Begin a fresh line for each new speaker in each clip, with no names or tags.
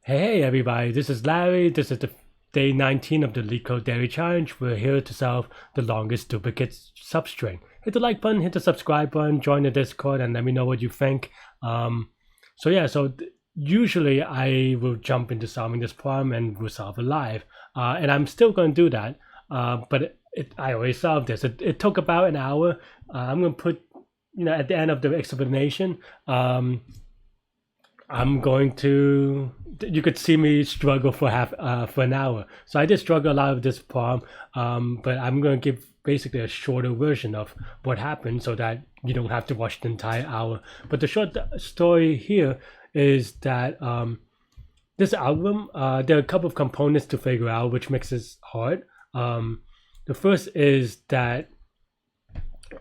Hey everybody, this is Larry. This is the day 19 of the Leetcode Daily Challenge. We're here to solve the longest duplicate substring. Hit the like button, hit the subscribe button, join the Discord, and let me know what you think. Usually I will jump into solving this problem and we'll solve it live. And I'm still going to do that, I already solved this. It took about an hour. I'm going to put, at the end of the explanation, I'm going to. You could see me struggle for an hour. So I did struggle a lot with this problem, but I'm going to give basically a shorter version of what happened so that you don't have to watch the entire hour. But the short story here is that this algorithm, there are a couple of components to figure out, which makes this hard. The first is that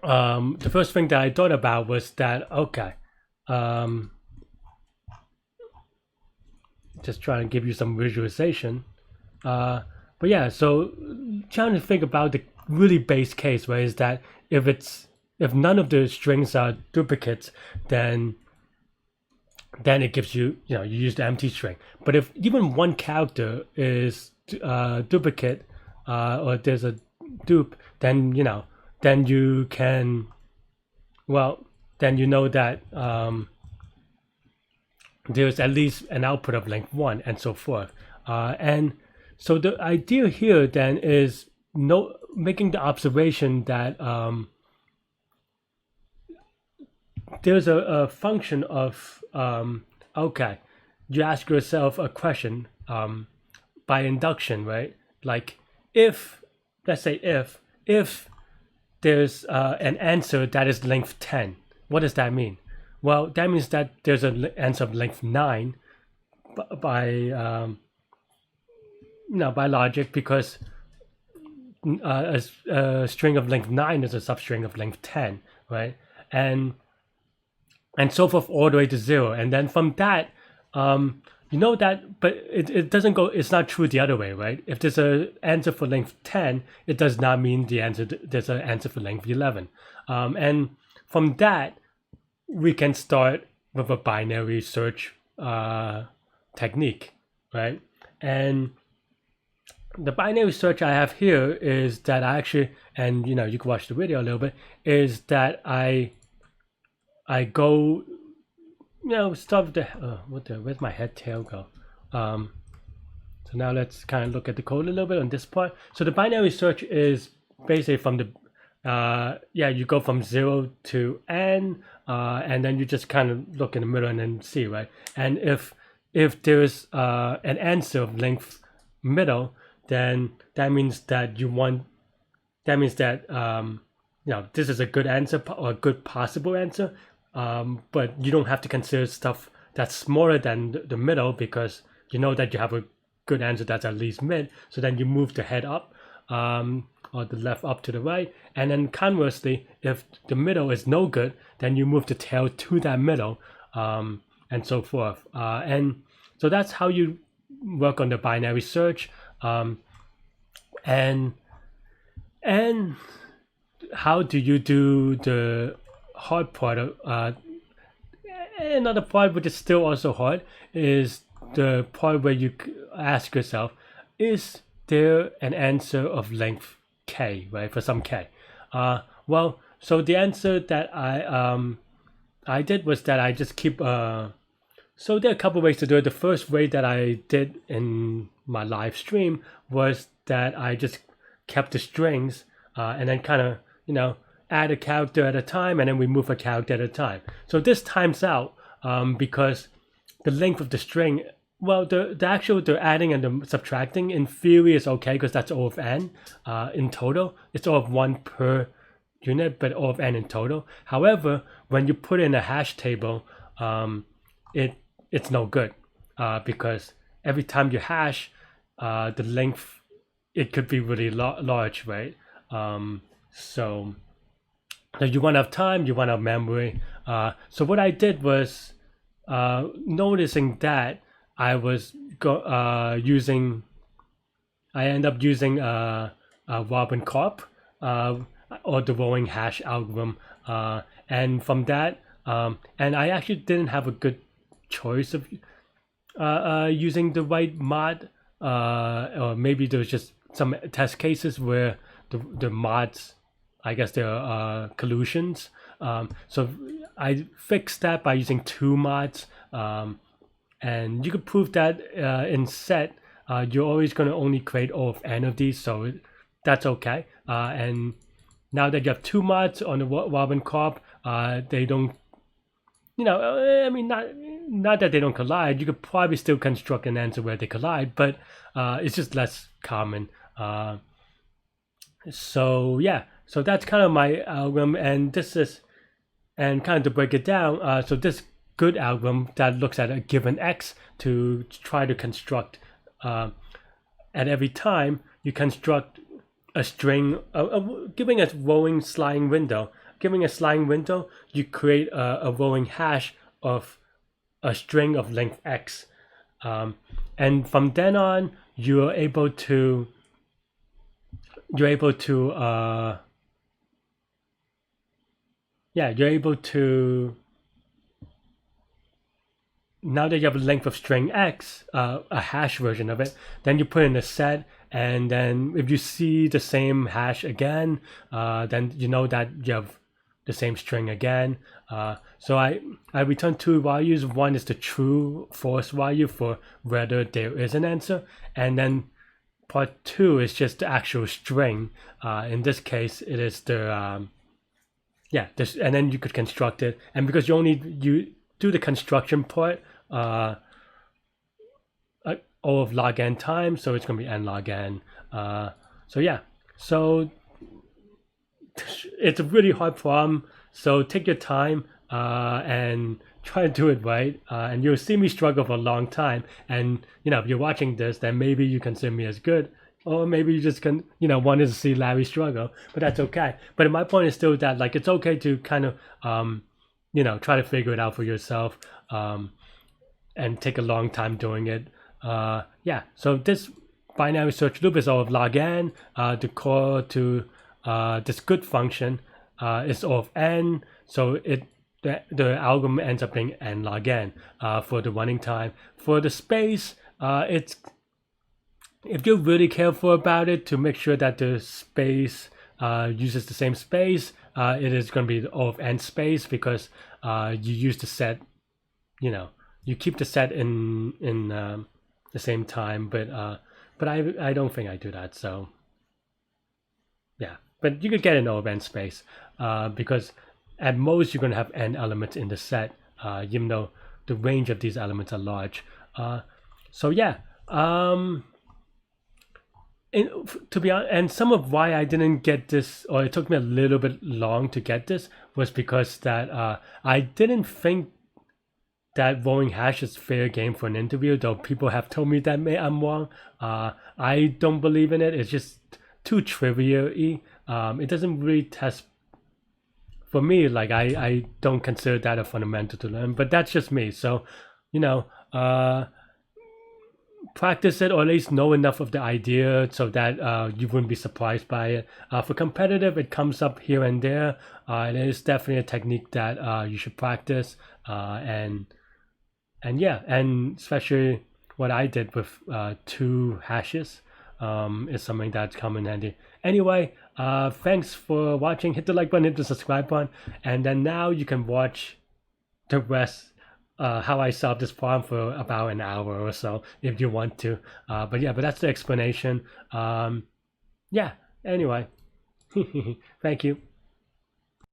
the first thing that I thought about was that just trying to give you some visualization. So trying to think about the really base case, where is that if none of the strings are duplicates, then it gives you you use the empty string. But if even one character is duplicate, or there's a dupe, then you can, then you know that there's at least an output of length 1 and so forth. And so the idea here then is making the observation that there's a function of you ask yourself a question by induction, right? Like let's say if there's an answer that is length 10, what does that mean? Well, that means that there's an answer of length 9 by logic, because a string of length 9 is a substring of length 10, right? And so forth all the way to 0. And then from that, that, but it doesn't go, it's not true the other way, right? If there's an answer for length 10, it does not mean there's an answer for length 11. And from that, we can start with a binary search technique, right? And the binary search I have here is that I actually, and you can watch the video a little bit, is that I go, start with where's my head tail go? So now let's kind of look at the code a little bit on this part. So the binary search is basically from the you go from 0 to n, and then you just kind of look in the middle and then see, right? And if there's an answer of length middle, then that means that this is a good answer or a good possible answer, but you don't have to consider stuff that's smaller than the middle, because you know that you have a good answer that's at least mid. So then you move the head up, or the left up to the right, and then conversely, if the middle is no good, then you move the tail to that middle, and so forth. And so that's how you work on the binary search. And how do you do the hard part of another part which is still also hard is the part where you ask yourself, is there an answer of length k, right, for some k? So the answer that I did was that I just keep so there are a couple ways to do it. The first way that I did in my live stream was that I just kept the strings, and then kind of add a character at a time, and then we move a character at a time. So this times out because the length of the string, the adding and the subtracting in theory is okay, because that's O of n in total. It's O of 1 per unit, but O of n in total. However, when you put in a hash table, it's no good, because every time you hash, the length, it could be really large, right? So you run out of time, you run out of memory. So what I did was, noticing that I was I end up using Robin Karp, or the rolling hash algorithm, and from that, and I actually didn't have a good choice of using the right mod, or maybe there's just some test cases where the mods, I guess they're collusions. So I fixed that by using two mods, and you could prove that in set you're always going to only create O of n of these, so that's okay. And now that you have two mods on the Robin Corp, they don't, I mean, not that they don't collide. You could probably still construct an answer where they collide, but it's just less common. So yeah, so that's kind of my algorithm, and this is, and kind of to break it down. So this good algorithm that looks at a given x to try to construct, at every time you construct a string, giving a rolling sliding window. Giving a sliding window, you create a rolling hash of a string of length x, and from then on you're able to you're able to now that you have a length of string x, a hash version of it, then you put in a set, and then if you see the same hash again, then you know that you have the same string again. So I return two values. One is the true false value for whether there is an answer, and then part two is just the actual string. In this case, it is the this, and then you could construct it. And because you do the construction part O of log n times, so it's going to be n log n. So yeah, so it's a really hard problem. So take your time and try to do it right, and you'll see me struggle for a long time. And if you're watching this, then maybe you consider me as good, or maybe you just want to see Larry struggle, but that's okay. But my point is still that, like, it's okay to kind of try to figure it out for yourself, and take a long time doing it. So this binary search loop is O of log n. The core to this good function is O of n, so the algorithm ends up being n log n for the running time. For the space, it's, if you're really careful about it to make sure that the space uses the same space, it is going to be the O of n space, because you use the set, you keep the set in the same time, but I don't think I do that. So yeah, but you could get an O of n space, because at most you're going to have n elements in the set, even though the range of these elements are large. So yeah, to be honest, and some of why I didn't get this, or it took me a little bit long to get this, was because that I didn't think that rolling hash is fair game for an interview, though people have told me that I'm wrong. I don't believe in it. It's just too trivial-y. It doesn't really test for me. Like, I don't consider that a fundamental to learn, but that's just me. So practice it, or at least know enough of the idea so that you wouldn't be surprised by it. For competitive, it comes up here and there. It is definitely a technique that you should practice, and especially what I did with two hashes is something that's come in handy. Anyway, thanks for watching. Hit the like button, hit the subscribe button, and then now you can watch the rest, how I solved this problem for about an hour or so if you want to. But that's the explanation. Anyway, thank you.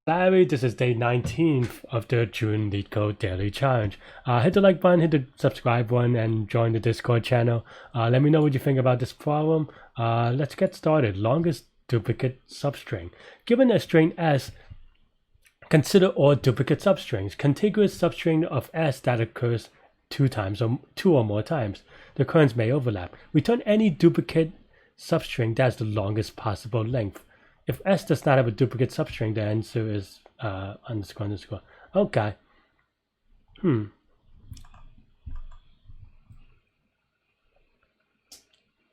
Larry, this is day 19th of the June Leetcode Daily Challenge. Hit the like button, hit the subscribe button, and join the Discord channel. Let me know what you think about this problem. Let's get started. Longest duplicate substring. Given a string S, consider all duplicate substrings. Contiguous substring of S that occurs two or more times. The occurrence may overlap. Return any duplicate substring that has the longest possible length. If S does not have a duplicate substring, the answer is __. Okay.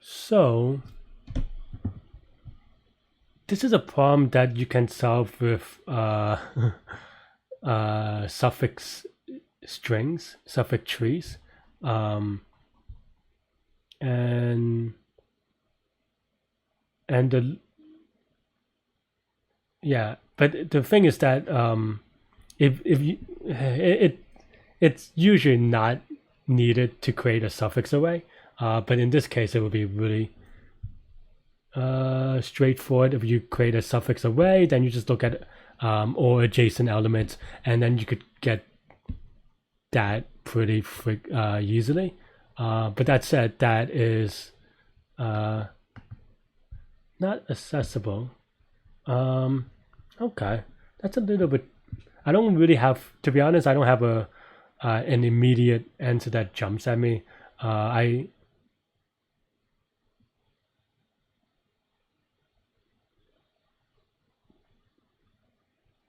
So this is a problem that you can solve with suffix strings, suffix trees. And the yeah, but the thing is that if you it's usually not needed to create a suffix array, but in this case it would be really straightforward. If you create a suffix array, then you just look at all adjacent elements, and then you could get that pretty easily. But that said, that is not accessible. Okay, that's a little bit. I don't really have, to be honest. I don't have an immediate answer that jumps at me. I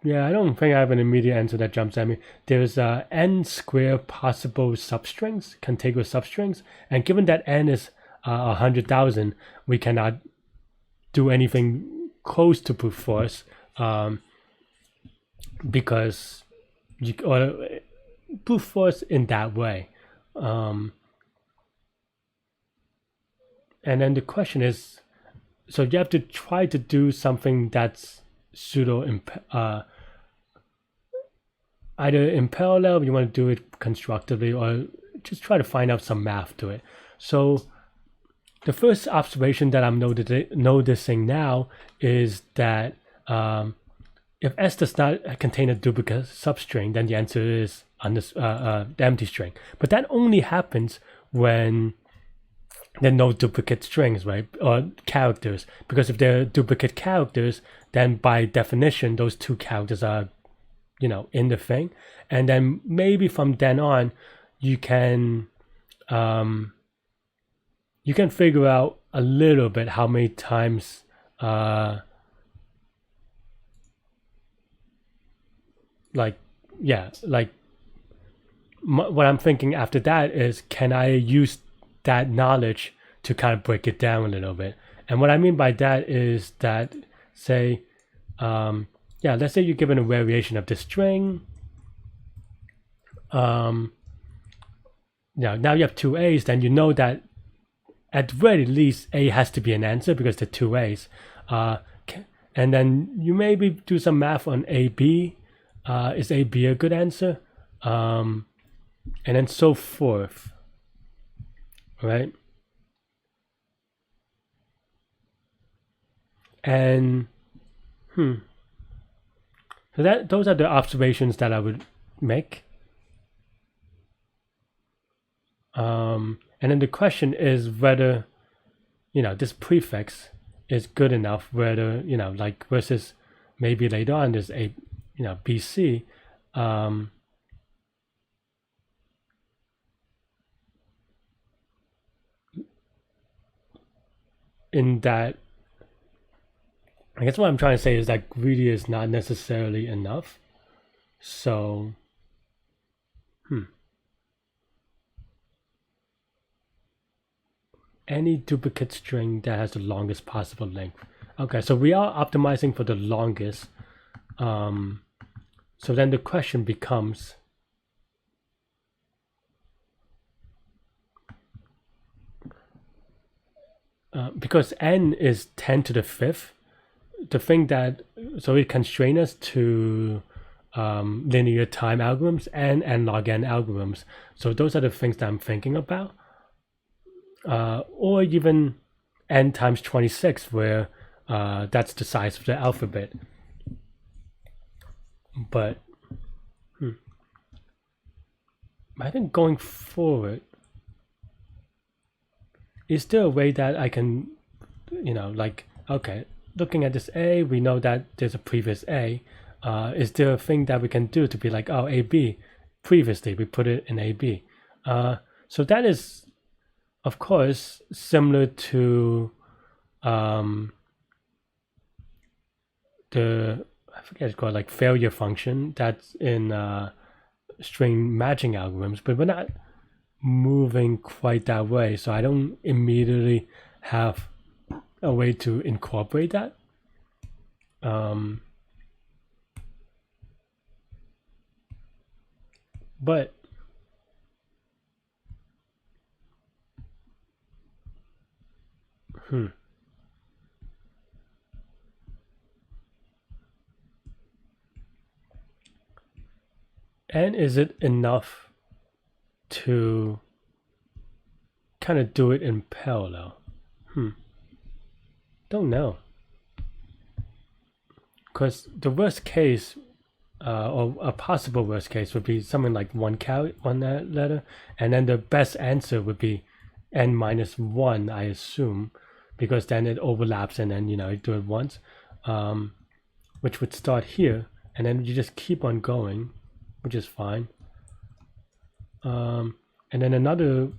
Yeah, I don't think I have an immediate answer that jumps at me. There's n square possible substrings, contiguous substrings, and given that n is 100,000, we cannot do anything close to brute force because brute force in that way. And then the question is, so you have to try to do something that's pseudo either in parallel, you want to do it constructively, or just try to find out some math to it. So the first observation that I'm noticing now is that if S does not contain a duplicate substring, then the answer is on this the empty string. But that only happens when there are no duplicate strings, right? Or characters. Because if there are duplicate characters, then by definition, those two characters are, in the thing. And then maybe from then on, you can figure out a little bit how many times what I'm thinking after that is, can I use that knowledge to kind of break it down a little bit? And what I mean by that is that, say, let's say you're given a variation of the string. Now you have two A's, then you know that at the very least A has to be an answer because there are two A's. And then you maybe do some math on AB. Is AB a good answer? And then so forth, right? And so those are the observations that I would make. And then the question is whether, this prefix is good enough, whether, versus maybe later on there's a, BC. In that, I guess what I'm trying to say is that greedy is not necessarily enough. So, any duplicate string that has the longest possible length. Okay, so we are optimizing for the longest. So then the question becomes, because n is 10 to the 5th, the thing that, so it constrains us to linear time algorithms and log n algorithms. So those are the things that I'm thinking about. Or even n times 26, where that's the size of the alphabet. But I think going forward, is there a way that I can, okay, looking at this A, we know that there's a previous A. Is there a thing that we can do to be like, oh, AB, previously we put it in AB? So that is, of course, similar to the, I forget it's called, like failure function that's in string matching algorithms, but we're not moving quite that way. So I don't immediately have a way to incorporate that. But Hmm. And is it enough to kind of do it in parallel? Don't know. Because the worst case, or a possible worst case, would be something like one letter, and then the best answer would be n-1, I assume, because then it overlaps, and then you do it once, which would start here, and then you just keep on going, which is fine. And then another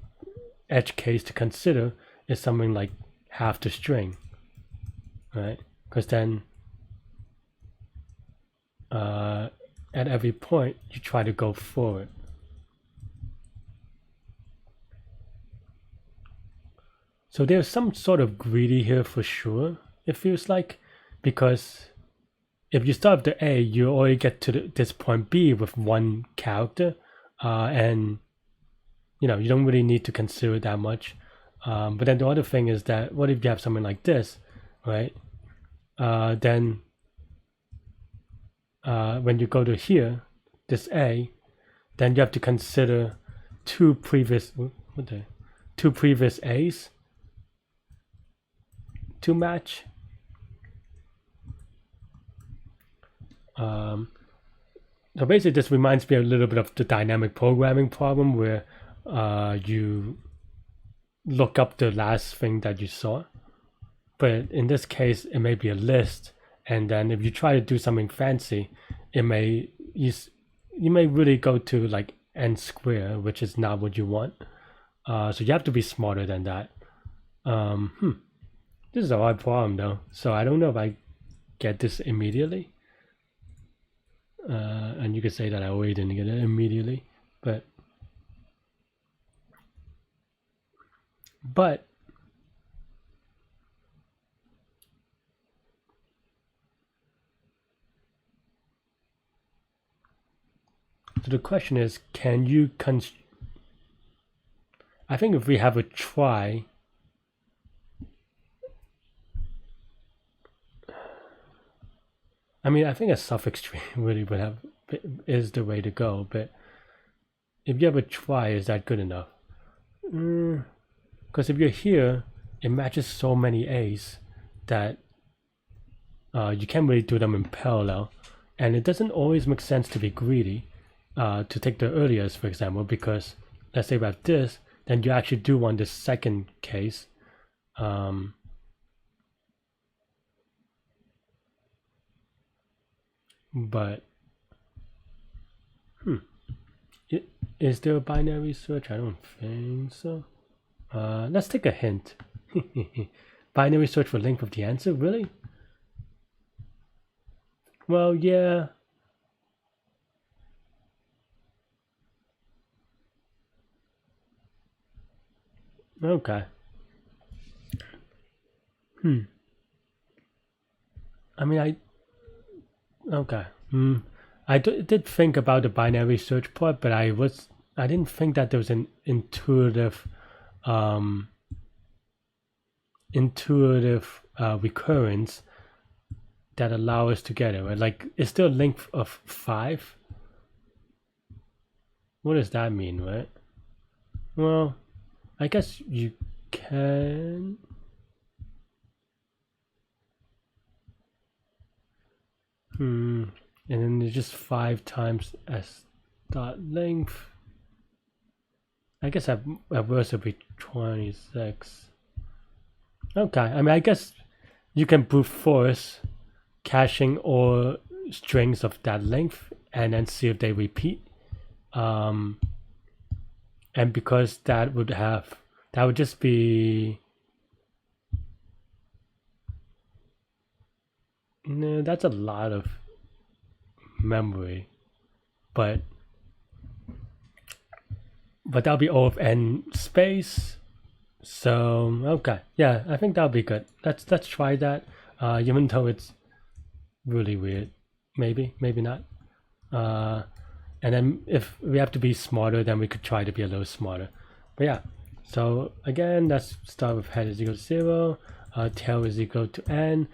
edge case to consider is something like half the string, right? Because then at every point you try to go forward. So there's some sort of greedy here for sure, it feels like, because if you start with the A, you already get to this point B with one character, and you don't really need to consider it that much. But then the other thing is that what if you have something like this, right? Then when you go to here, this A, then you have to consider two previous A's to match. So basically this reminds me a little bit of the dynamic programming problem where you look up the last thing that you saw, but in this case it may be a list, and then if you try to do something fancy, it may you may really go to like n square, which is not what you want. So you have to be smarter than that. This is a hard problem though, so I don't know if I get this immediately. And you could say that I already didn't get it immediately, but so the question is, can you I think if we have a try, I mean, I think a suffix tree really is the way to go, but if you have a try, is that good enough? Because if you're here, it matches so many A's that you can't really do them in parallel, and it doesn't always make sense to be greedy, to take the earliest, for example, because let's say we have this, then you actually do want the second case. But is there a binary search? I don't think so. Let's take a hint. Binary search for length of the answer, really? Well, yeah. Okay. I mean, okay. I did think about the binary search part, but I didn't think that there was an intuitive recurrence that allow us to get it, right? Like, is there a length of 5? What does that mean, right? Well, I guess you can. And then there's just 5 times s dot length. I guess at worst it'll be 26. Okay, I mean, I guess you can brute force caching all strings of that length and then see if they repeat. And because that would just be, no, that's a lot of memory, but that'll be O of n space. So okay, yeah, I think that'll be good. Let's try that. Even though it's really weird, maybe not. And then if we have to be smarter, then we could try to be a little smarter. But yeah, So again, let's start with head is equal to 0, tail is equal to n,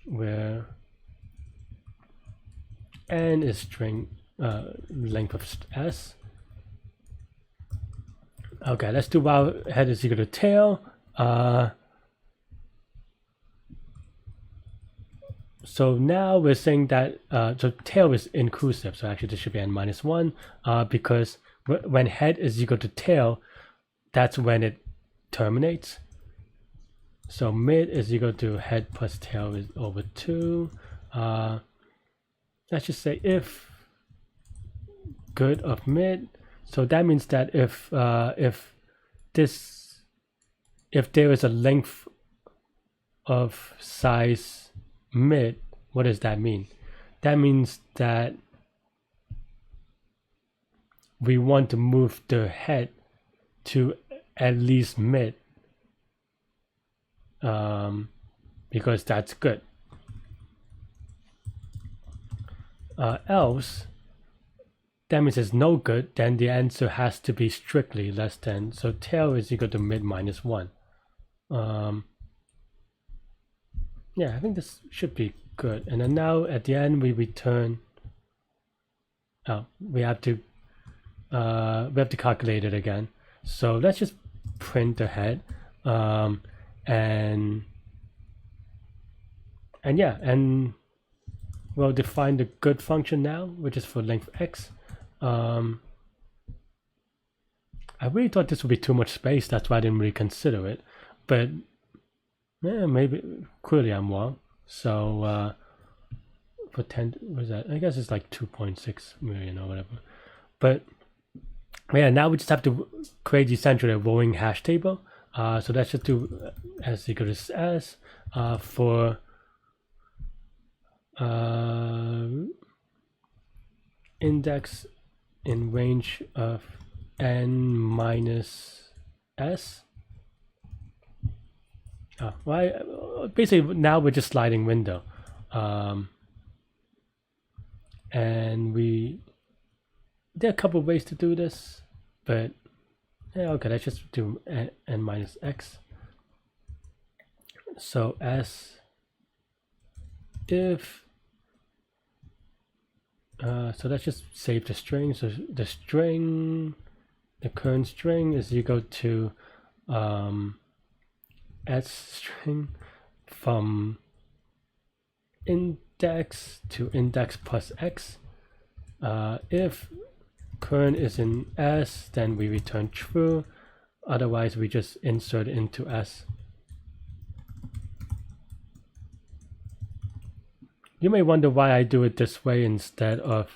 where n is string length of s. Okay, let's do while head is equal to tail. So now we're saying that so tail is inclusive, so actually this should be n minus 1 because when head is equal to tail, that's when it terminates. So mid is equal to head plus tail is over 2. Let's just say if good of mid. So that means that if there is a length of size mid, what does that mean? That means that we want to move the head to at least mid, because that's good. Else, that means it's no good, then the answer has to be strictly less than. So tail is equal to mid minus 1. Yeah, I think this should be good. And then now at the end we return. Oh, we have to calculate it again. So let's just print the head, and yeah, and we'll define the good function now, which is for length x. I really thought this would be too much space, that's why I didn't really consider it. But yeah, maybe clearly I'm wrong. So for 10, what is that? I guess it's like 2.6 million or whatever. But yeah, now we just have to create essentially a rolling hash table. So let's just do s equal to s for index in range of n minus s. Well, basically now we're just sliding window, and there are a couple of ways to do this, but yeah, okay, let's just do n minus x. So s if so let's just save the string. So the current string is equal to s string from index to index plus x. If current is in s, then we return true. Otherwise, we just insert into s. You may wonder why I do it this way instead of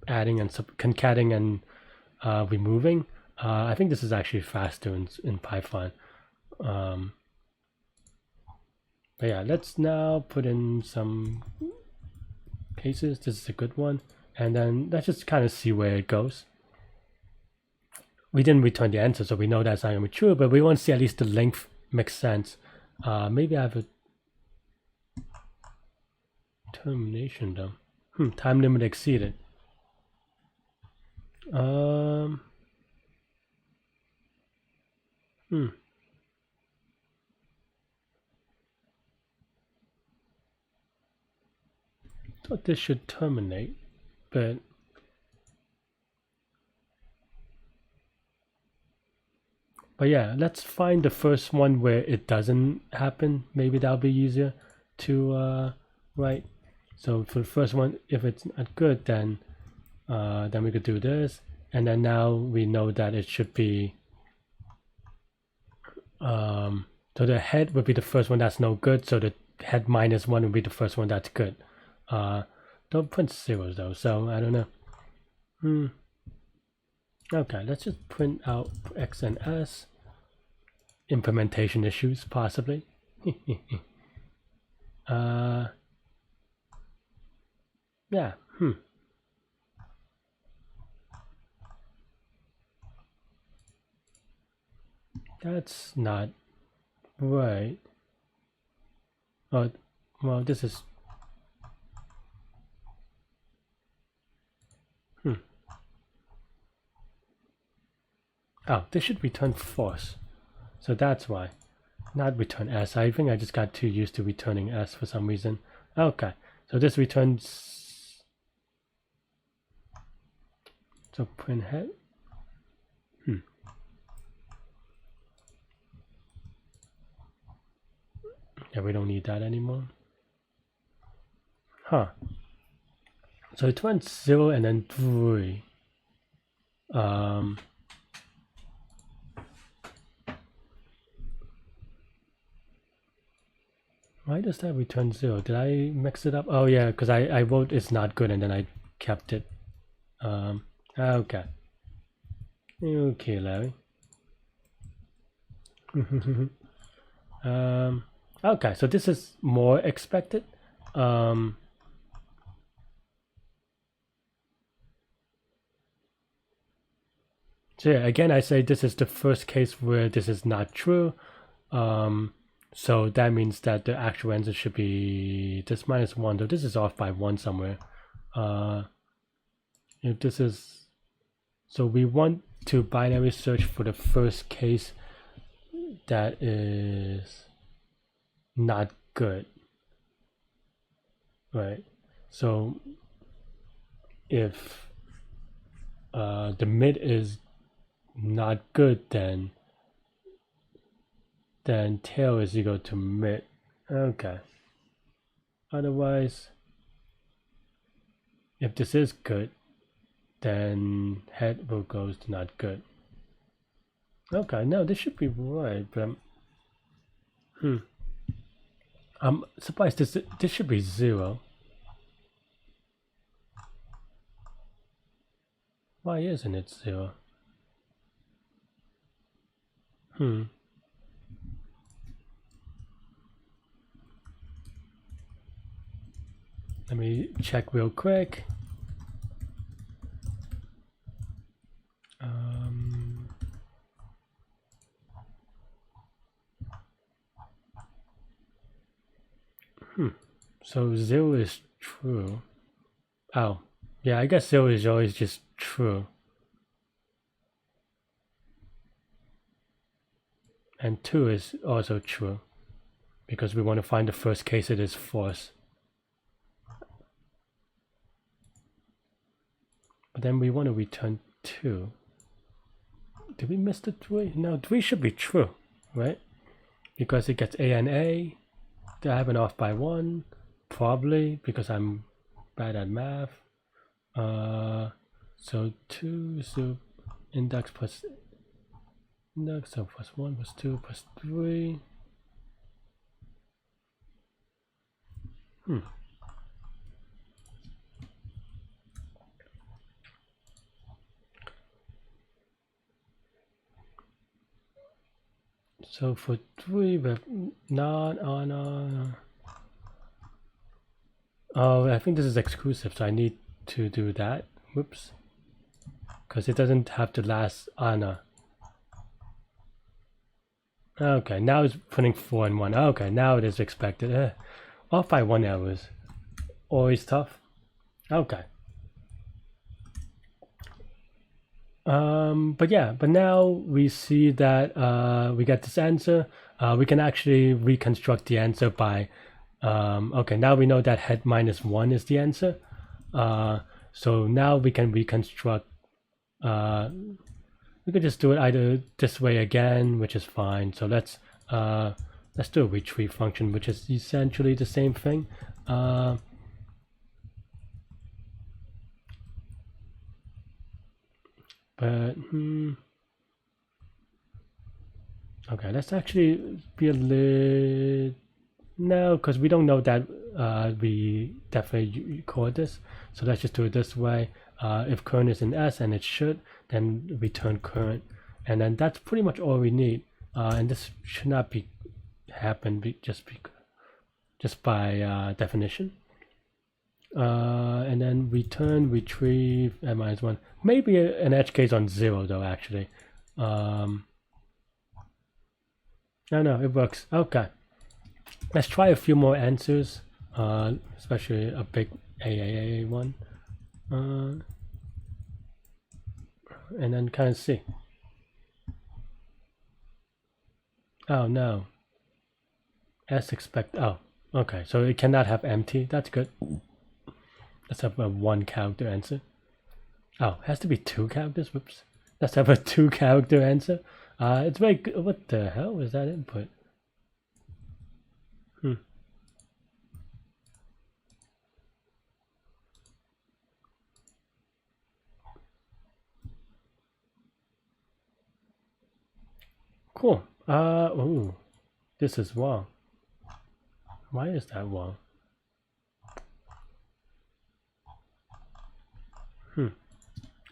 adding and concatenating and removing. I think this is actually faster in Python. But yeah, let's now put in some cases. This is a good one. And then let's just kind of see where it goes. We didn't return the answer, so we know that's not going to be true, but we want to see at least the length makes sense. Maybe I have a termination though. Time limit exceeded. Thought this should terminate, but yeah, let's find the first one where it doesn't happen. Maybe that'll be easier to write. So for the first one, if it's not good, then we could do this, and then now we know that it should be so the head would be the first one that's no good, so the head minus 1 would be the first one that's good. Don't print zeros though, so I don't know. Okay, let's just print out x and s. Implementation issues, possibly. Yeah, That's not right. Oh, well, this is... Oh, this should return false. So that's why. Not return S. I think I just got too used to returning S for some reason. Okay, so this returns. So print head. Yeah, we don't need that anymore. Huh. So it went 0 and then 3. Why does that return 0? Did I mix it up? Oh yeah, because I wrote it's not good and then I kept it. Okay. Okay, Larry. Okay, so this is more expected. So yeah, again, I say this is the first case where this is not true. So that means that the actual answer should be this -1. So this is off by 1 somewhere. If this is, so we want to binary search for the first case that is not good, right? So if the mid is not good, then tail is equal to mid. Okay. Otherwise, if this is good, then head will go to not good. Okay, no, this should be right, but I'm surprised this should be 0. Why isn't it 0? Let me check real quick. So 0 is true. Oh, yeah, I guess 0 is always just true. And 2 is also true, because we want to find the first case it is false. But then we want to return 2. Did we miss the 3? No, 3 should be true, right? Because it gets A and A. Did I have an off by 1? Probably, because I'm bad at math. So 2, so index plus index, so plus 1 plus 2 plus 3. So for 3 we have not on oh, I think this is exclusive, so I need to do that. Whoops. Because it doesn't have the last Anna. Okay, now it's putting 4 and 1. Okay, now it is expected. Off by 1 errors. Always tough. Okay. But yeah, but now we see that we get this answer. We can actually reconstruct the answer by okay, now we know that head -1 is the answer. So now we can reconstruct. We could just do it either this way again, which is fine. So let's do a retrieve function, which is essentially the same thing. But okay, let's actually be a little. No, because we don't know that we definitely record this. So let's just do it this way. If current is in S, and it should, then return current. And then that's pretty much all we need. And this should not be happen just by definition. And then return, retrieve, and -1. Maybe an edge case on 0 though, actually. No, it works. Okay. Let's try a few more answers, especially a big AAA one. And then kind of see. Oh no. As expected. Oh, okay. So it cannot have empty. That's good. Let's have a one character answer. Oh, it has to be two characters. Whoops. Let's have a two character answer. It's very good. What the hell is that input? Cool. Ooh, this is wrong. Why is that wrong?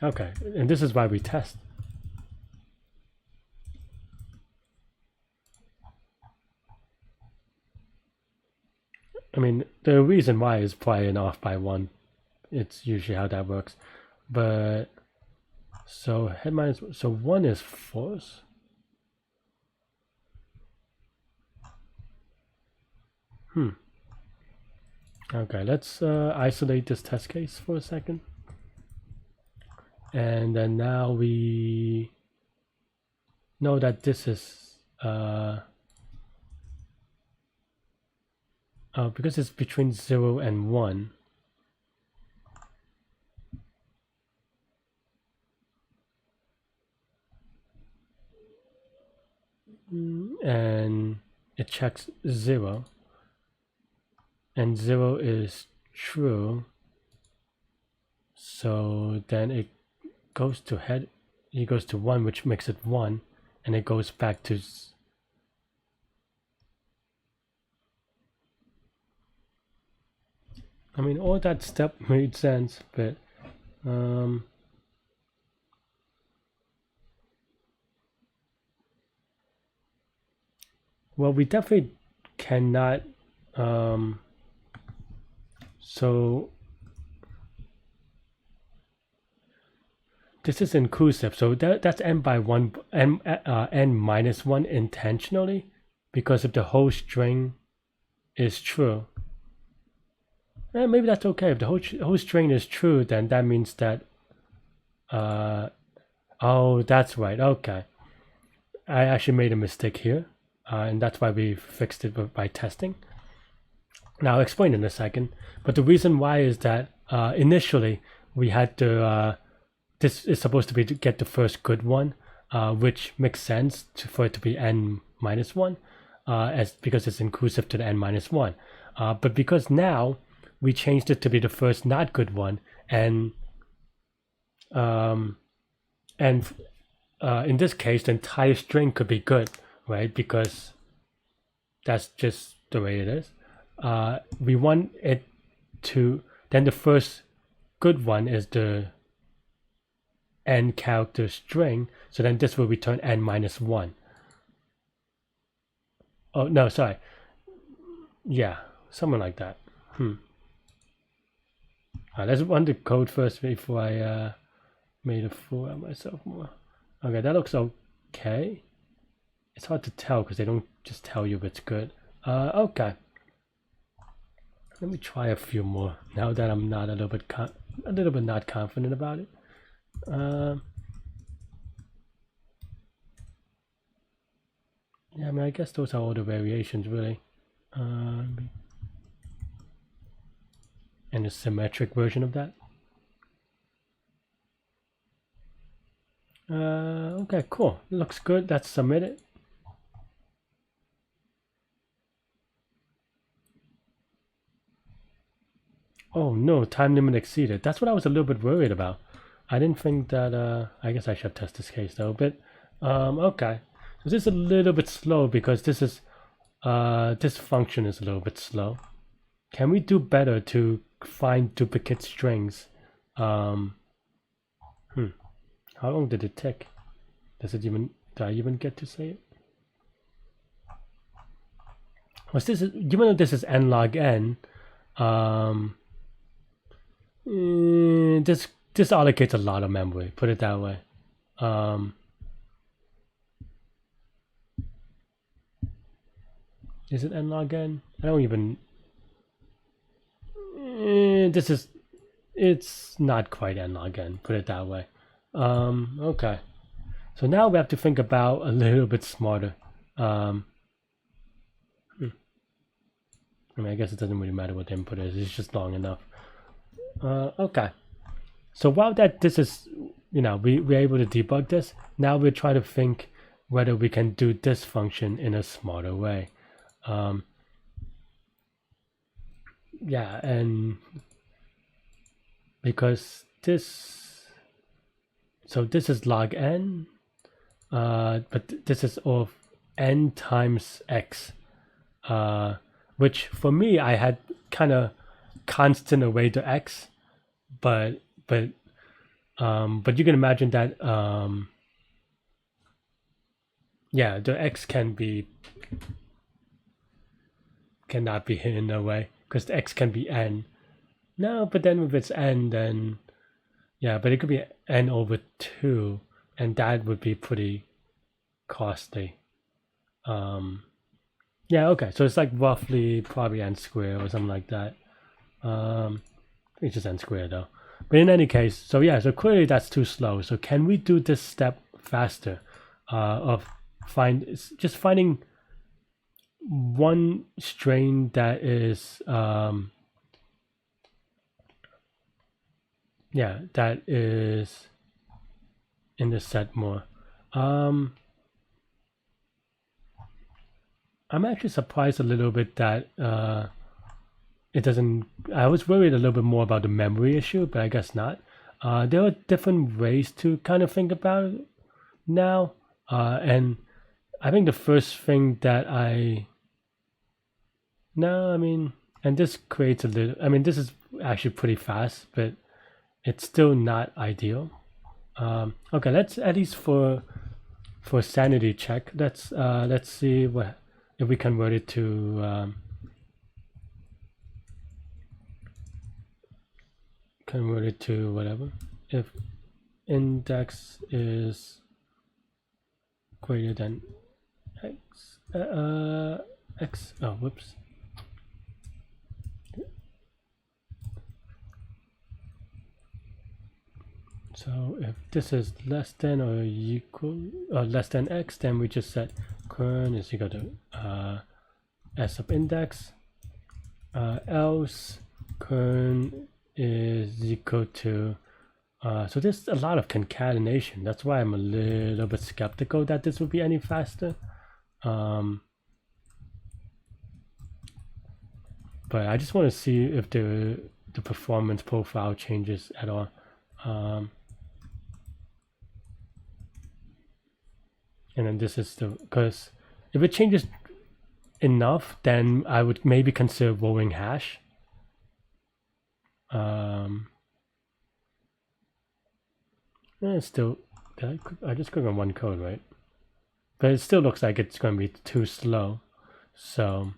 Okay, and this is why we test. I mean, the reason why is probably an off by one. It's usually how that works. But so head minus, so one is false. Okay, let's isolate this test case for a second. And then now we know that this is because it's between 0 and 1. And it checks 0. And 0 is true. So then it goes to head, it goes to 1, which makes it 1, and it goes back to I mean, all that step made sense, but well, we definitely cannot so this is inclusive, so that's n by 1, n minus 1 intentionally, because if the whole string is true, maybe that's okay. If the whole string is true, then that means that oh, that's right. Okay, I actually made a mistake here, and that's why we fixed it by testing. Now I'll explain in a second, but the reason why is that initially we had to this is supposed to be to get the first good one, which makes sense for it to be n minus 1, as because it's inclusive to the n minus 1. But because now we changed it to be the first not good one, and in this case, the entire string could be good, right? Because that's just the way it is. We want it to, then the first good one is the n character string, so then this will return n minus 1. Oh no, sorry. Yeah, something like that. Let's run the code first before I made a fool out of myself more. Okay, that looks okay. It's hard to tell because they don't just tell you if it's good. Okay. Let me try a few more now that I'm not a little bit not confident about it. Yeah, I mean, I guess those are all the variations really. And a symmetric version of that. Okay, cool. Looks good. Let's submit it. Oh no, time limit exceeded. That's what I was a little bit worried about. I didn't think that, I guess I should test this case though, but okay. So this is a little bit slow because this is, this function is a little bit slow. Can we do better to find duplicate strings? How long did it take? Did I even get to say it? Was this, even though this is n log n, this allocates a lot of memory, put it that way. Is it n log n? I don't even, it's not quite n log n, put it that way. Okay, so now we have to think about a little bit smarter. I mean, I guess it doesn't really matter what the input is. It's just long enough. Okay. So while this is, we're able to debug this, now we're trying to think whether we can do this function in a smarter way. Yeah, and because this is log n, but this is of n times x, which for me I had kind of constant away to x, but you can imagine that yeah, the x cannot be hidden away because the x can be n. No, but then if it's n, then yeah, but it could be n over 2, and that would be pretty costly. Yeah, okay, so it's like roughly probably n squared or something like that. It's just n squared though. But in any case, so yeah, so clearly that's too slow. So can we do this step faster? Of finding one string that is yeah, that is in the set more. I'm actually surprised a little bit that it doesn't. I was worried a little bit more about the memory issue, but I guess not. There are different ways to kind of think about it now, and I think the first thing that and this creates a little. I mean, this is actually pretty fast, but it's still not ideal. Okay, let's at least for sanity check. Let's see if we convert it to whatever. If index is greater than x, x. Oh, whoops. So if this is less than or equal or less than x, then we just set current is equal to s of index. Else current is equal to so there's a lot of concatenation. That's why I'm a little bit skeptical that this would be any faster. But I just want to see if the performance profile changes at all. And then this is because if it changes enough, then I would maybe consider rolling hash. It's still, I just click on one code, right? But it still looks like it's going to be too slow. So,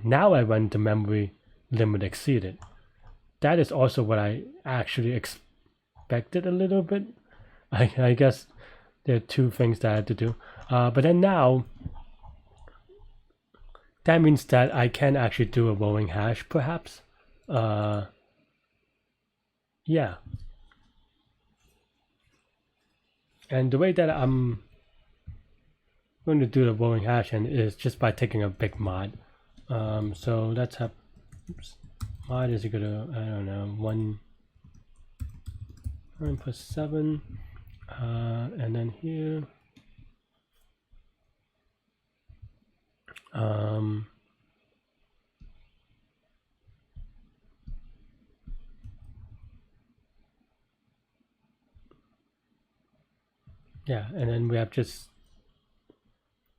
now I run the memory limit exceeded. That is also what I actually expected a little bit. I guess there are two things that I had to do. But then now, that means that I can actually do a rolling hash, perhaps. Yeah. And the way that I'm going to do the rolling hash is just by taking a big mod. So let's have mod is equal to, I don't know, 1 plus 7. And then here, yeah, and then we have just,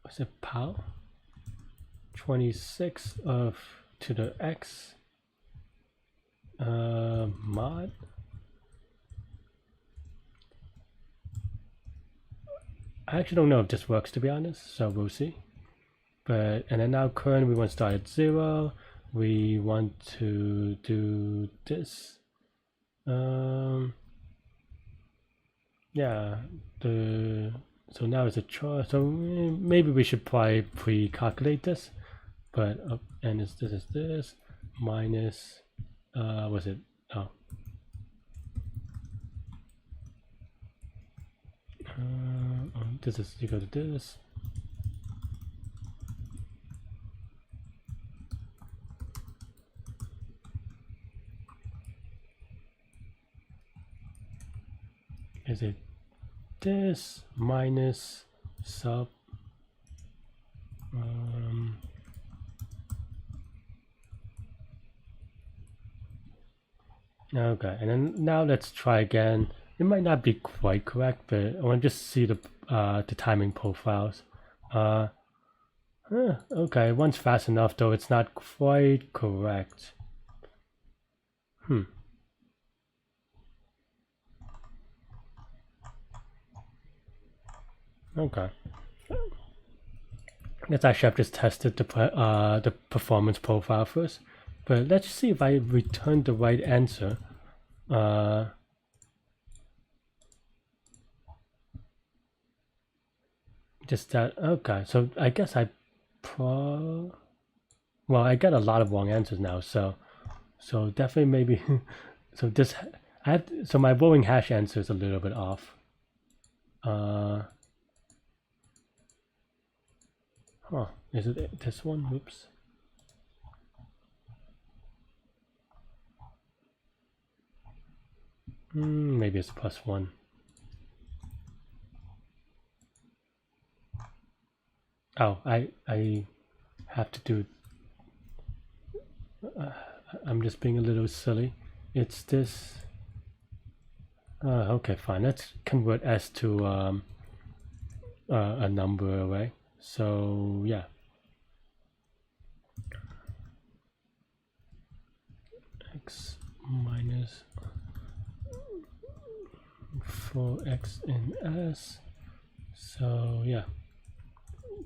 what's it, pow? 26 of to the x mod. I actually don't know if this works, to be honest, so we'll see. But and then now current we want to start at 0. We want to do this. Yeah, so now it's a choice. So maybe we should probably pre-calculate this. But and this is this minus was it? Oh. This is equal to this. is it this minus sub okay, and then now let's try again. It might not be quite correct, but I want to just see the timing profiles. Okay, one's fast enough, though it's not quite correct. Okay. Let's actually have just tested the performance profile first. But let's see if I return the right answer. Just that, okay, so I guess well, I got a lot of wrong answers now, so definitely maybe, so my rolling hash answer is a little bit off. Is it this one? Oops. Maybe it's +1. Oh, I have to do. I'm just being a little silly. It's this. Okay, fine. Let's convert S to a number array. So yeah. X minus 4x in S. So yeah.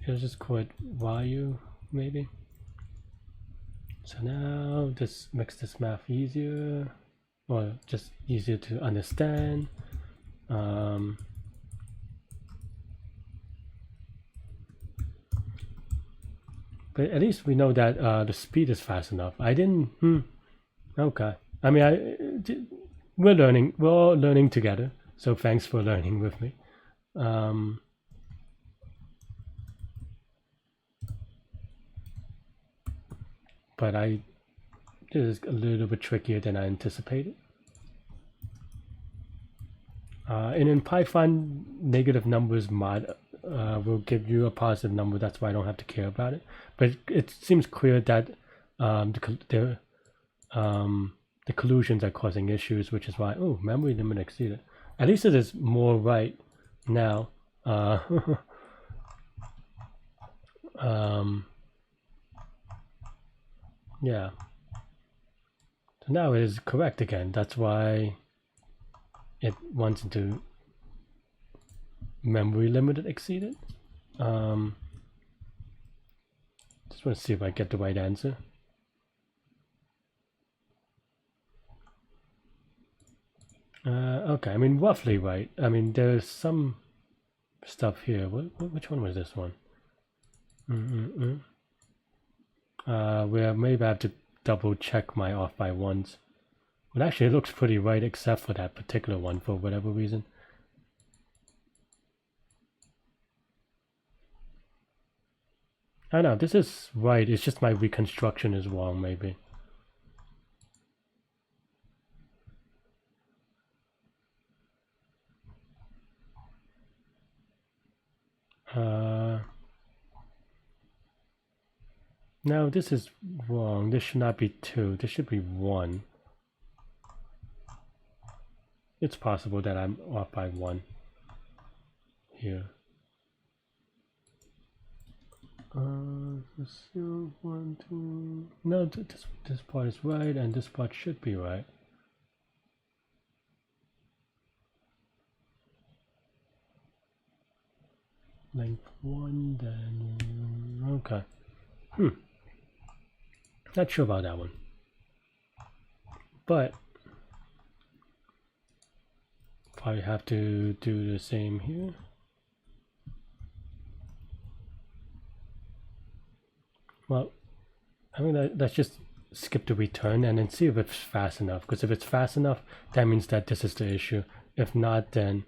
Let's just call it YU maybe. So now this makes this math easier, or just easier to understand. But at least we know that the speed is fast enough. I didn't. Okay. I mean, we're learning. We're all learning together. So thanks for learning with me. But this is a little bit trickier than I anticipated. And in Python, negative numbers mod will give you a positive number. That's why I don't have to care about it. But it seems clear that the collusions are causing issues, which is why memory limit exceeded. At least it is more right now. Yeah. So now it is correct again. That's why it wants to memory limited exceeded. Just want to see if I get the right answer. Okay, I mean roughly right. I mean there's some stuff here. Which one was this one? Where maybe I have to double check my off by ones. But actually it looks pretty right except for that particular one for whatever reason. I know, this is right, it's just my reconstruction is wrong maybe. No, this is wrong. This should not be 2. This should be 1. It's possible that I'm off by 1 here. Let's see, 1, 2. No, this part is right, and this part should be right. Length 1, then okay. Not sure about that one, but probably have to do the same here. Well, I mean, let's just skip the return and then see if it's fast enough, because if it's fast enough, that means that this is the issue. If not, then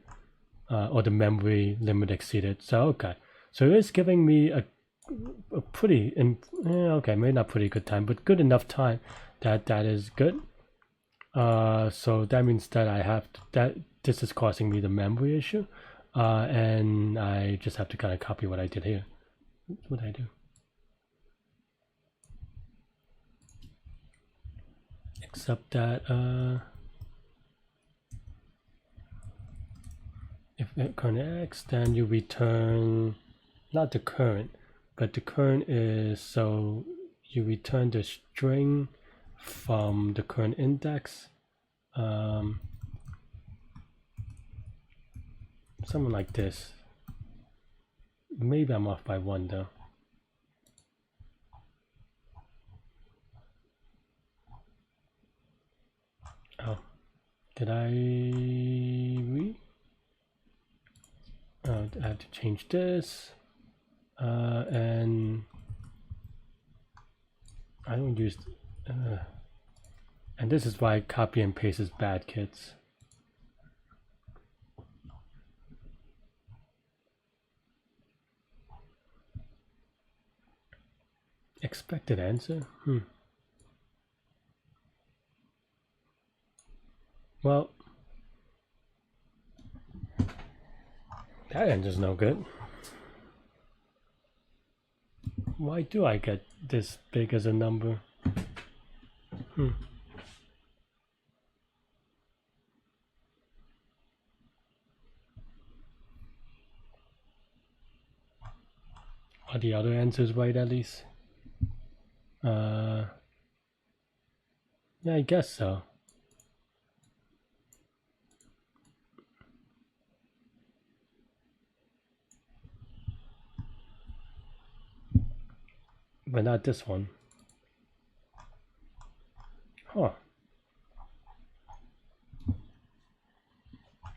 or the memory limit exceeded. So okay, so it's giving me a pretty, okay, maybe not pretty good time, but good enough time that is good. So that means that I have to, this is causing me the memory issue, and I just have to kind of copy what I did here. What did I do? Except that if current x, then you return not the current, but the current is, so you return the string from the current index. Something like this. Maybe I'm off by 1 though. Oh, did I I have to change this, and I don't use, and this is why copy and paste is bad, kids. Expected answer? Well, that answer's no good. Why do I get this big as a number? Are the other answers right at least? Yeah, I guess so. But not this one. Huh.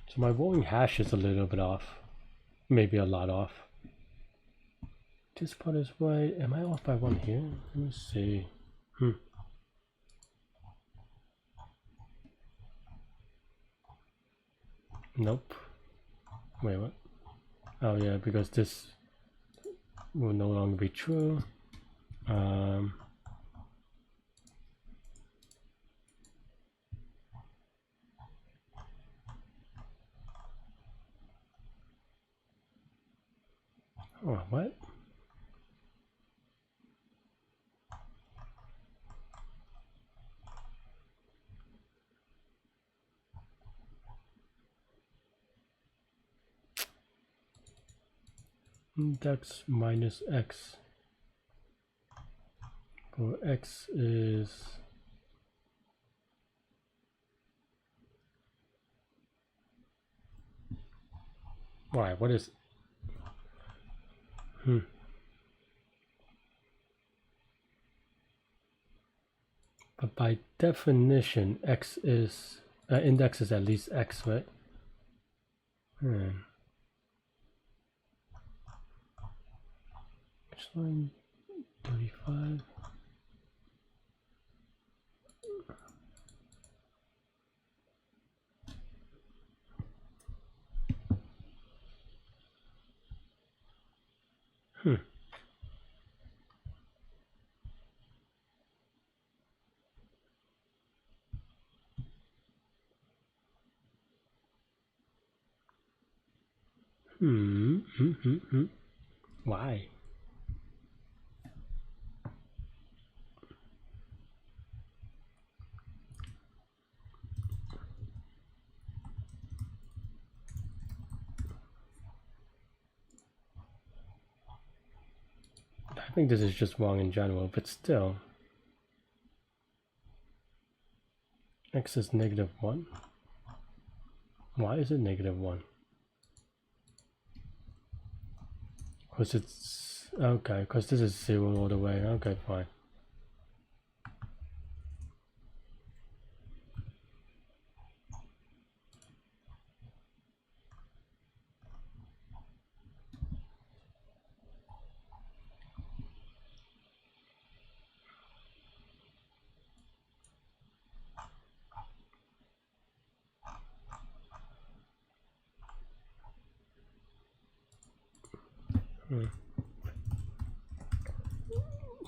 So my rolling hash is a little bit off. Maybe a lot off. This part is right. Am I off by 1 here? Let me see. Nope. Wait, what? Oh yeah, because this will no longer be true. Oh, what? Index minus x. For x is why? What is? But by definition, x is index is at least x, right? Which line? 35. Why? I think this is just wrong in general, but still. X is -1. Why is it -1? Because it's okay, because this is 0 all the way. Okay, fine.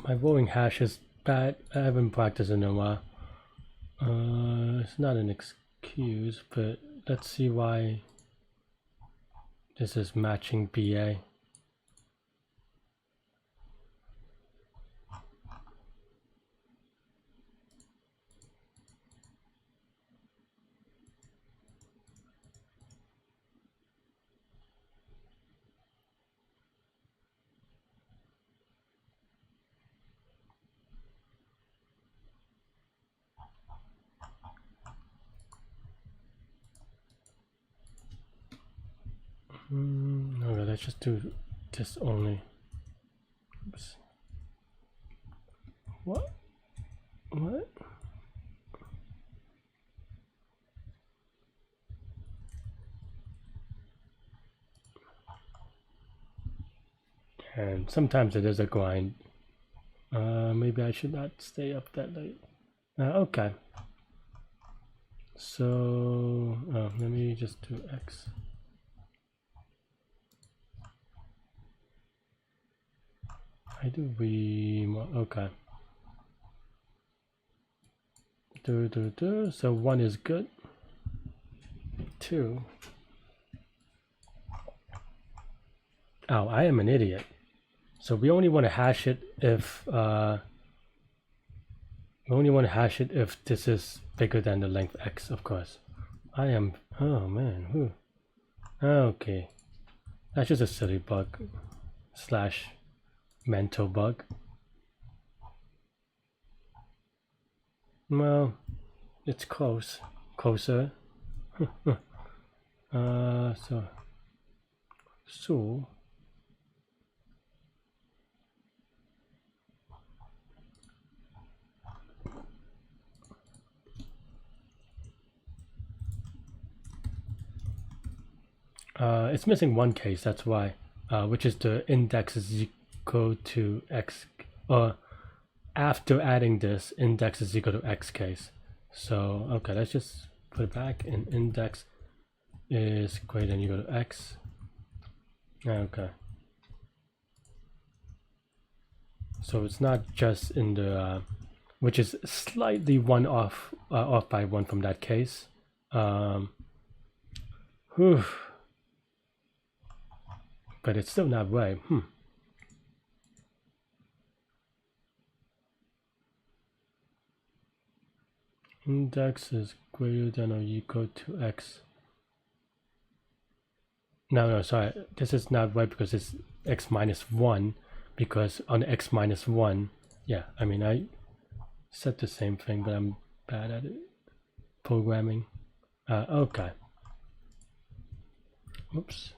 My rolling hash is bad. I haven't practiced in a while. It's not an excuse, but let's see why this is matching BA. Okay, let's just do this only. Oops. What? What? And sometimes it is a grind. Maybe I should not stay up that late. Okay. So let me just do X. I do okay. So 1 is good. 2. Oh, I am an idiot. So we only want to hash it if this is bigger than the length X, of course. I am, oh man, okay. That's just a silly bug / mental bug. Well, it's closer. So it's missing one case, that's why, which is the index is equal to X, after adding this, index is equal to X case. So, okay, let's just put it back, and index is greater than equal to X. Okay. So it's not just in the, which is slightly one off by 1 from that case. But it's still not right. Index is greater than or equal to X. No, sorry. This is not right because it's X minus 1. Because on X minus 1, yeah, I mean, I said the same thing, but I'm bad at it. Programming. Okay. Oops.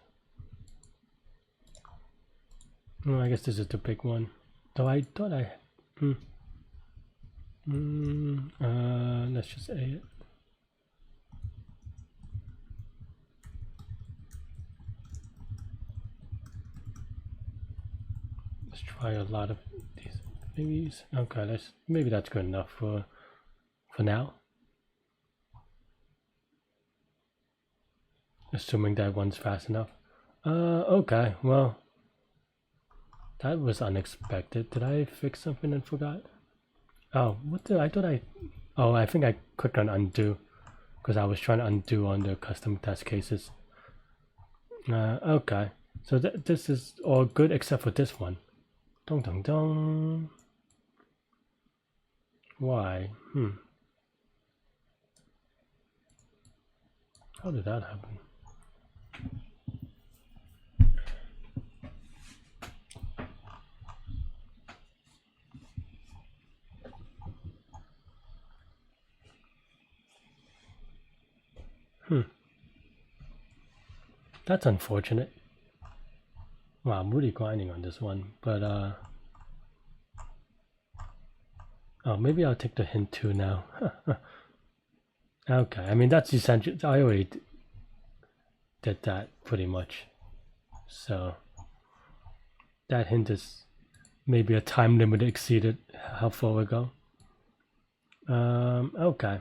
Oh, I guess this is the big one. Though I thought I... let's just A it. Let's try a lot of these thingies. Okay, maybe that's good enough for now. Assuming that one's fast enough. Okay, well, that was unexpected. Did I fix something and forgot? Oh, what did I thought I... Oh, I think I clicked on undo because I was trying to undo on the custom test cases. Okay, so this is all good except for this one. Dong dong dong. Why? How did that happen? That's unfortunate. Wow, I'm really grinding on this one, but oh, maybe I'll take the hint too now. Okay, I mean that's essential. I already did that pretty much, so that hint is maybe a time limit exceeded. How far we go? Okay.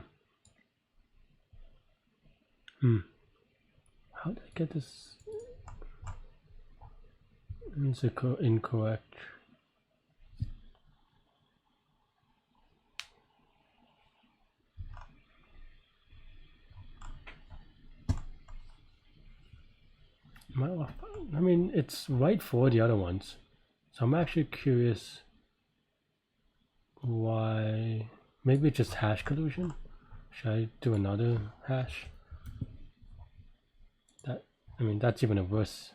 How did I get this? It's incorrect. and it's right for the other ones. So I'm actually curious why. Maybe just hash collusion. Should I do another hash? I mean, that's even a worse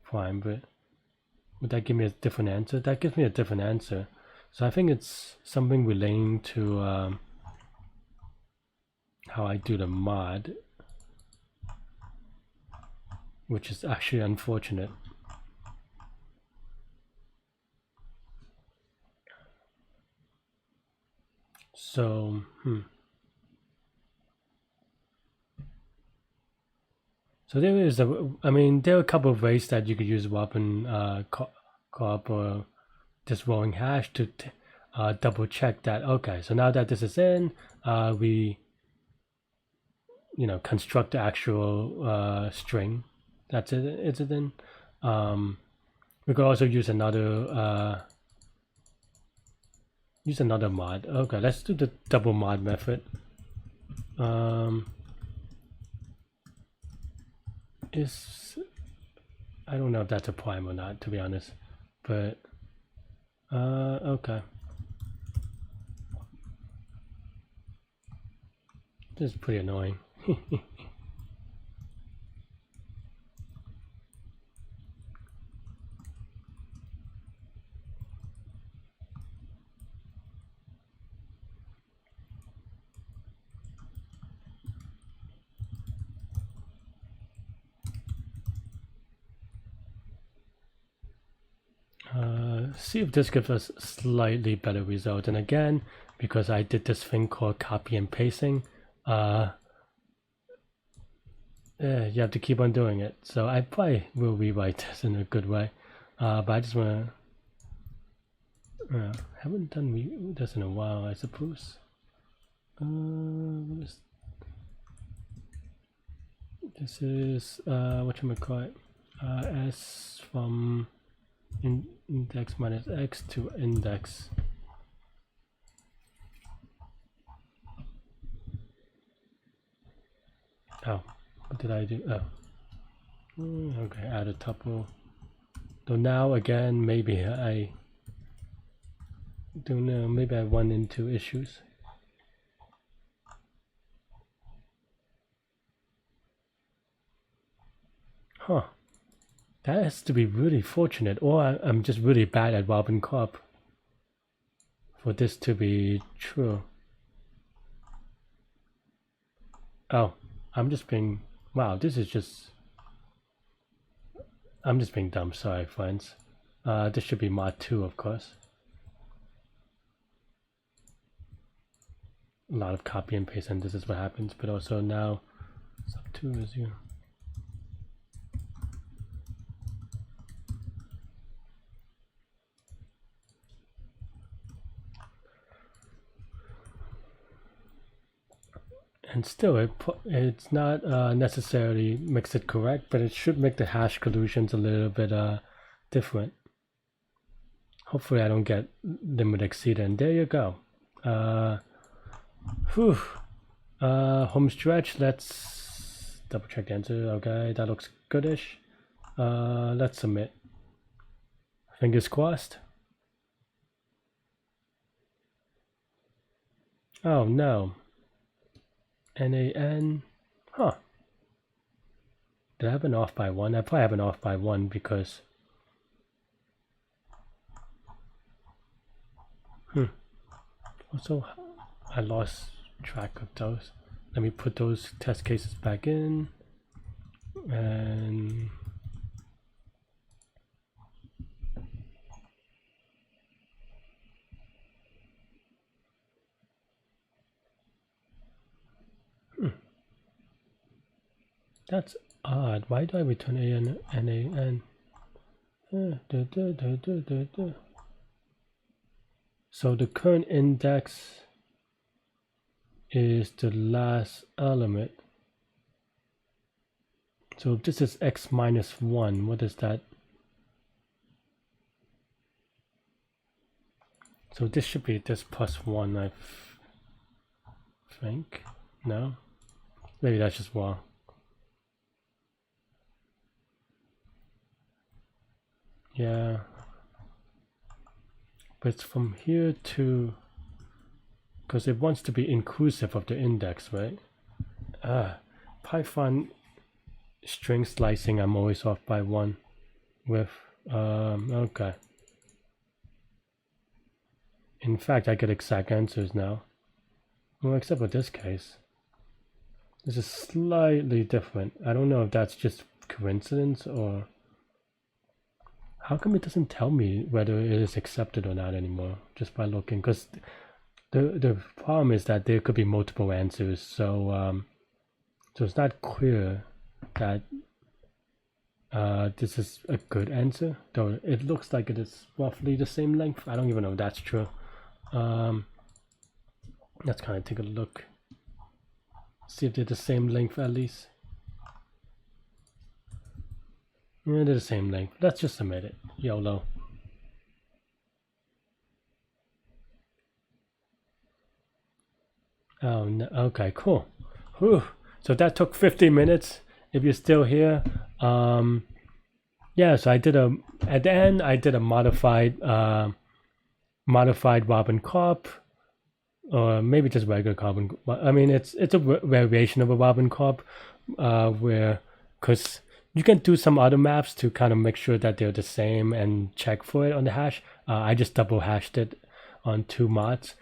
prime, but would that give me a different answer? That gives me a different answer. So I think it's something relating to how I do the mod, which is actually unfortunate. So, So there is I mean, there are a couple of ways that you could use weapon co-op or just rolling hash to double check that. Okay, so now that this is in, we construct the actual string. That's it. Is it in? We could also use another mod. Okay, let's do the double mod method. I don't know if that's a prime or not, to be honest, but okay. This is pretty annoying. See if this gives us slightly better result. And again, because I did this thing called copy and pasting, you have to keep on doing it. So I probably will rewrite this in a good way, but I just want to haven't done this in a while, I suppose. This is whatchamacallit, s from index minus x to index. Oh, what did I do? Oh, okay, add a tuple. So now again, maybe I don't know, maybe I run into issues. Huh. That has to be really fortunate, or I'm just really bad at Robin Co-op for this to be true. Oh, I'm just being, wow, this is just, I'm just being dumb, sorry friends. This should be mod 2, of course. A lot of copy and paste, and this is what happens, but also now sub 2 is here. And still, it's not necessarily makes it correct, but it should make the hash collusions a little bit different. Hopefully I don't get limit exceeded, and there you go. Home stretch, let's double check the answer. Okay, that looks goodish. Let's submit. Fingers crossed. Oh no. NAN. Huh. Did I have an off by 1? I probably have an off by 1 because also I lost track of those. Let me put those test cases back in, and that's odd. Why do I return NAN? So the current index is the last element. So if this is x minus 1, what is that? So this should be this plus 1, I think. No? Maybe that's just wrong. Yeah. But it's from here to, because it wants to be inclusive of the index, right? Python string slicing, I'm always off by 1 with, okay. In fact, I get exact answers now. Well, except for this case. This is slightly different. I don't know if that's just coincidence or... How come it doesn't tell me whether it is accepted or not anymore, just by looking? Because the problem is that there could be multiple answers, so so it's not clear that this is a good answer, though it looks like it is roughly the same length. I don't even know if that's true. Let's kind of take a look, see if they're the same length at least. Yeah, they're the same length. Let's just submit it. YOLO. Oh, no. Okay, cool. Whew. So that took 50 minutes. If you're still here, yeah. So I did at the end I did a modified Robin Cobb, or maybe just regular Robin. I mean, it's a variation of a Robin Cobb, where because you can do some other maps to kind of make sure that they're the same and check for it on the hash. I just double hashed it on 2 mods.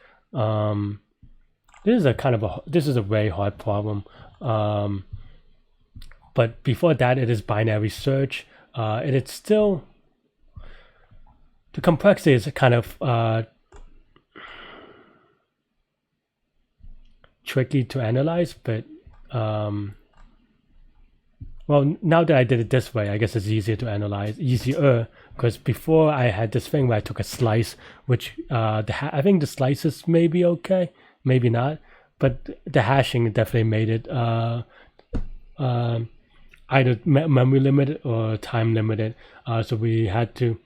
This is a very hard problem. But before that, it is binary search. It's still, the complexity is kind of tricky to analyze, but well, now that I did it this way, I guess it's easier to analyze, because before I had this thing where I took a slice, which I think the slices may be okay, maybe not, but the hashing definitely made it either memory limited or time limited, so we had to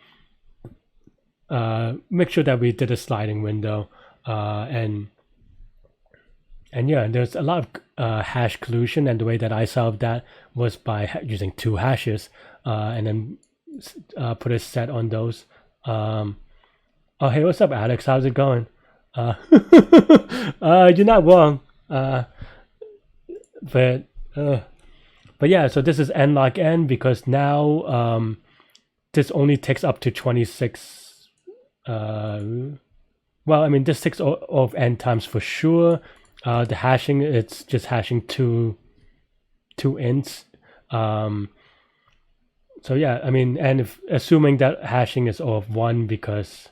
make sure that we did a sliding window, and yeah, there's a lot of hash collusion, and the way that I solved that was by using 2 hashes, and then put a set on those. Oh, hey, what's up, Alex? How's it going? You're not wrong. But yeah, so this is n log n, because now this only takes up to 26. Well, I mean, this takes of n times for sure. The hashing, it's just hashing two ints. So yeah, I mean, and if assuming that hashing is of 1, because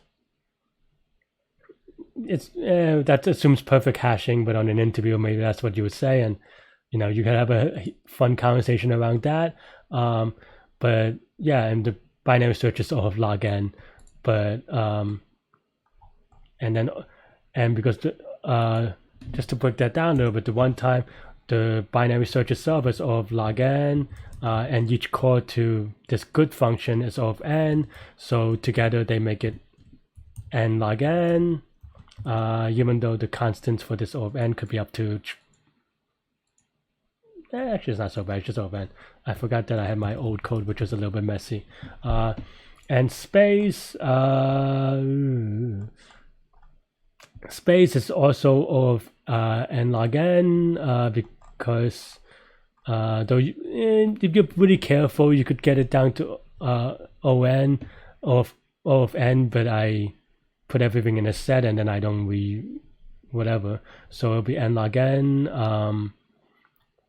it's that assumes perfect hashing, but on an interview maybe that's what you would say, and you know, you can have a fun conversation around that. But yeah, and the binary search is of log n, but and because the just to break that down a little bit, the one time the binary search itself is of log n, and each core to this good function is of n, so together they make it n log n, even though the constants for this of n could be up to actually it's not so bad, it's just of n. I forgot that I had my old code, which was a little bit messy. And space is also of n log n, because though if you're really careful, you could get it down to on of n, but I put everything in a set and then I don't whatever, so it'll be n log n,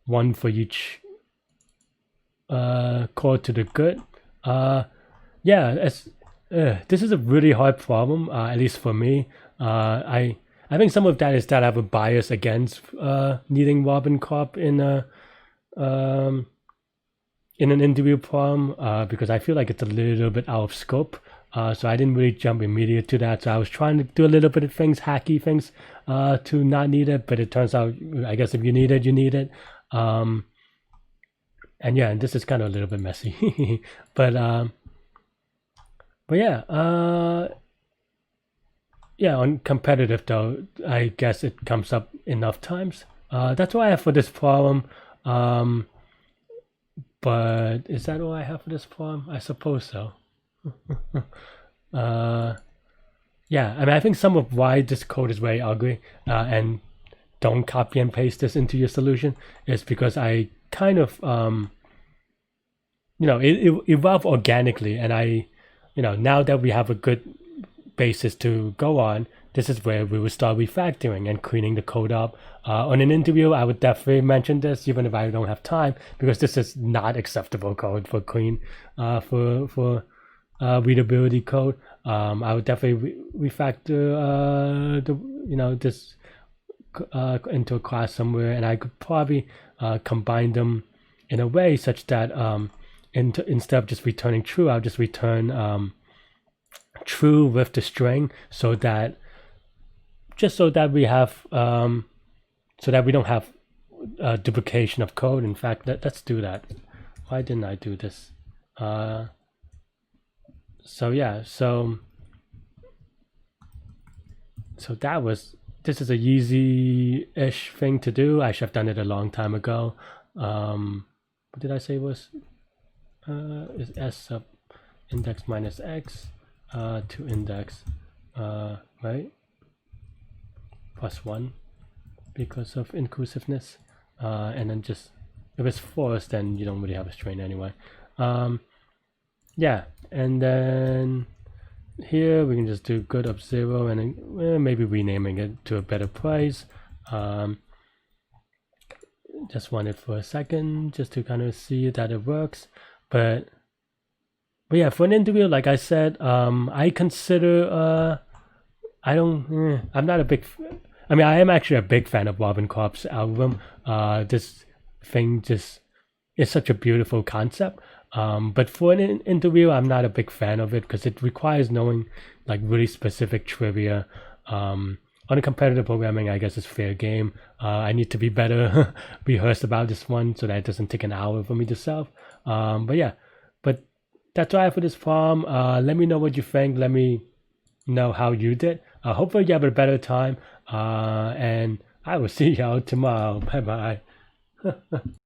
1 for each core to the good. Yeah, this is a really hard problem, at least for me. I think some of that is that I have a bias against needing Robin Cobb in an interview problem, because I feel like it's a little bit out of scope. So I didn't really jump immediate to that. So I was trying to do a little bit of hacky things, to not need it. But it turns out, I guess if you need it, you need it. And yeah, and this is kind of a little bit messy, but yeah, yeah, on competitive though, I guess it comes up enough times. That's all I have for this problem. But is that all I have for this problem? I suppose so. Yeah, I mean, I think some of why this code is very ugly and don't copy and paste this into your solution is because I kind of, it evolved organically, and now that we have a good basis to go on, this is where we will start refactoring and cleaning the code up. On an interview, I would definitely mention this, even if I don't have time, because this is not acceptable code for clean, for readability code. I would definitely refactor this into a class somewhere, and I could probably combine them in a way such that instead of just returning true, I'll just return true with the string, so that we have so that we don't have duplication of code. In fact, let's do that. Why didn't I do this? So yeah, so this is a easy-ish thing to do. I should have done it a long time ago. What did I say was is s sub index minus x to index right plus 1 because of inclusiveness, and then just if it's false, then you don't really have a string anyway. Yeah, and then here we can just do good of 0 and then maybe renaming it to a better place. Just want it for a second just to kind of see that it works. But yeah, for an interview, like I said, I consider I'm not a big I mean, I am actually a big fan of Robin Kopp's album. This thing just is such a beautiful concept. But for an interview, I'm not a big fan of it because it requires knowing like really specific trivia. On a competitive programming, I guess it's fair game. I need to be better rehearsed about this one so that it doesn't take an hour for me to solve. But yeah, but that's all I have for this problem. Let me know what you think. Let me know how you did. Hopefully you have a better time. And I will see y'all tomorrow. Bye bye.